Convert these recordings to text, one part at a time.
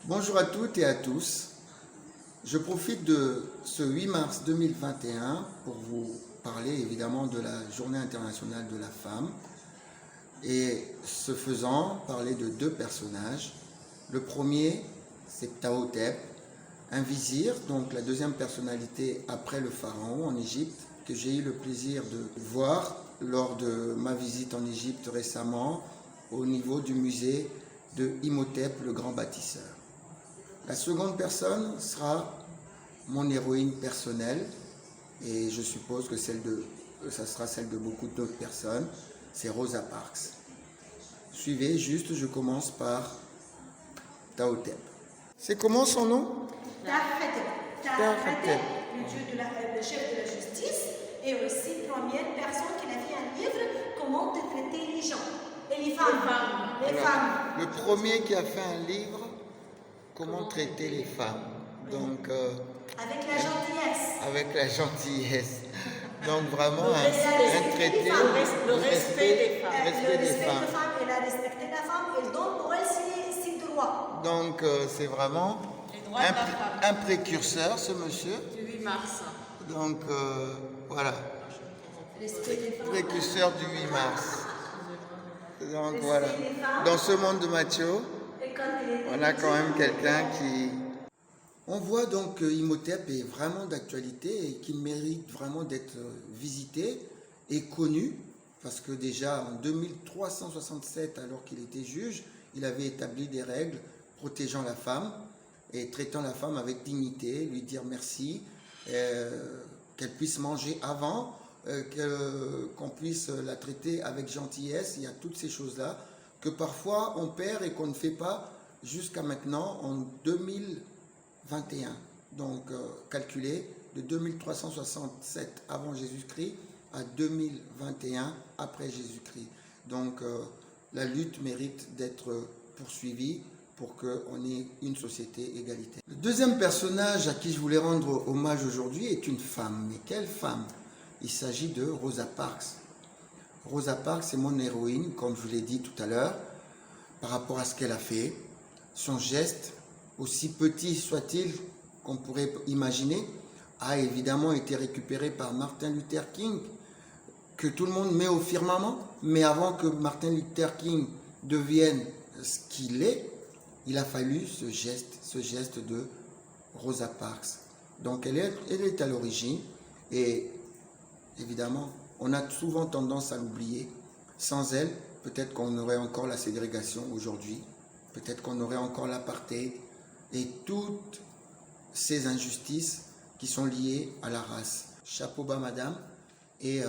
Bonjour à toutes et à tous. Je profite de ce 8 mars 2021 pour vous parler évidemment de la Journée internationale de la femme et ce faisant parler de deux personnages. Le premier, c'est Ptahhotep, un vizir, donc la deuxième personnalité après le pharaon en Égypte, que j'ai eu le plaisir de voir lors de ma visite en Égypte récemment au niveau du musée de Imhotep, le grand bâtisseur. La seconde personne sera mon héroïne personnelle et je suppose que ça sera celle de beaucoup d'autres personnes, c'est Rosa Parks. Suivez, juste je commence par Ptahhotep. C'est comment son nom? Ptahhotep, le chef de la justice, et aussi première personne qui a fait un livre comment traiter les gens et les femmes. Alors, le premier qui a fait un livre, comment traiter les femmes. Donc, avec la gentillesse. Avec la gentillesse. Donc vraiment Le respect des femmes. Le respect des femmes. Elle a respecté la femme, elle donne pour elle ses droits. Donc c'est vraiment un précurseur, ce monsieur. Du 8 mars. Donc voilà. Précurseur du 8 mars. Donc voilà. Dans ce monde de macho, on a quand même quelqu'un qui... On voit donc que Imhotep est vraiment d'actualité et qu'il mérite vraiment d'être visité et connu, parce que déjà en 2367, alors qu'il était juge, il avait établi des règles protégeant la femme et traitant la femme avec dignité, lui dire merci, qu'elle puisse manger avant, qu'on puisse la traiter avec gentillesse. Il y a toutes ces choses-là que parfois on perd et qu'on ne fait pas jusqu'à maintenant en 2021. Donc calculé de 2367 avant Jésus-Christ à 2021 après Jésus-Christ. Donc la lutte mérite d'être poursuivie pour qu'on ait une société égalitaire. Le deuxième personnage à qui je voulais rendre hommage aujourd'hui est une femme. Mais quelle femme? Il s'agit de Rosa Parks. Rosa Parks est mon héroïne, comme je vous l'ai dit tout à l'heure, par rapport à ce qu'elle a fait. Son geste, aussi petit soit-il qu'on pourrait imaginer, a évidemment été récupéré par Martin Luther King, que tout le monde met au firmament. Mais avant que Martin Luther King devienne ce qu'il est, il a fallu ce geste de Rosa Parks. Donc elle est à l'origine et évidemment, on a souvent tendance à l'oublier. Sans elle, peut-être qu'on aurait encore la ségrégation aujourd'hui, peut-être qu'on aurait encore l'apartheid et toutes ces injustices qui sont liées à la race. Chapeau bas, madame. Et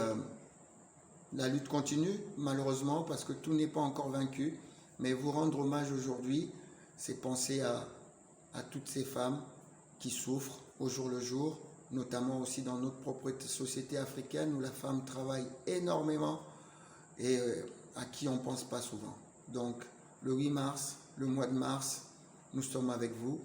la lutte continue, malheureusement, parce que tout n'est pas encore vaincu. Mais vous rendre hommage aujourd'hui, c'est penser à toutes ces femmes qui souffrent au jour le jour, notamment aussi dans notre propre société africaine où la femme travaille énormément et à qui on ne pense pas souvent. Donc le 8 mars, le mois de mars, nous sommes avec vous.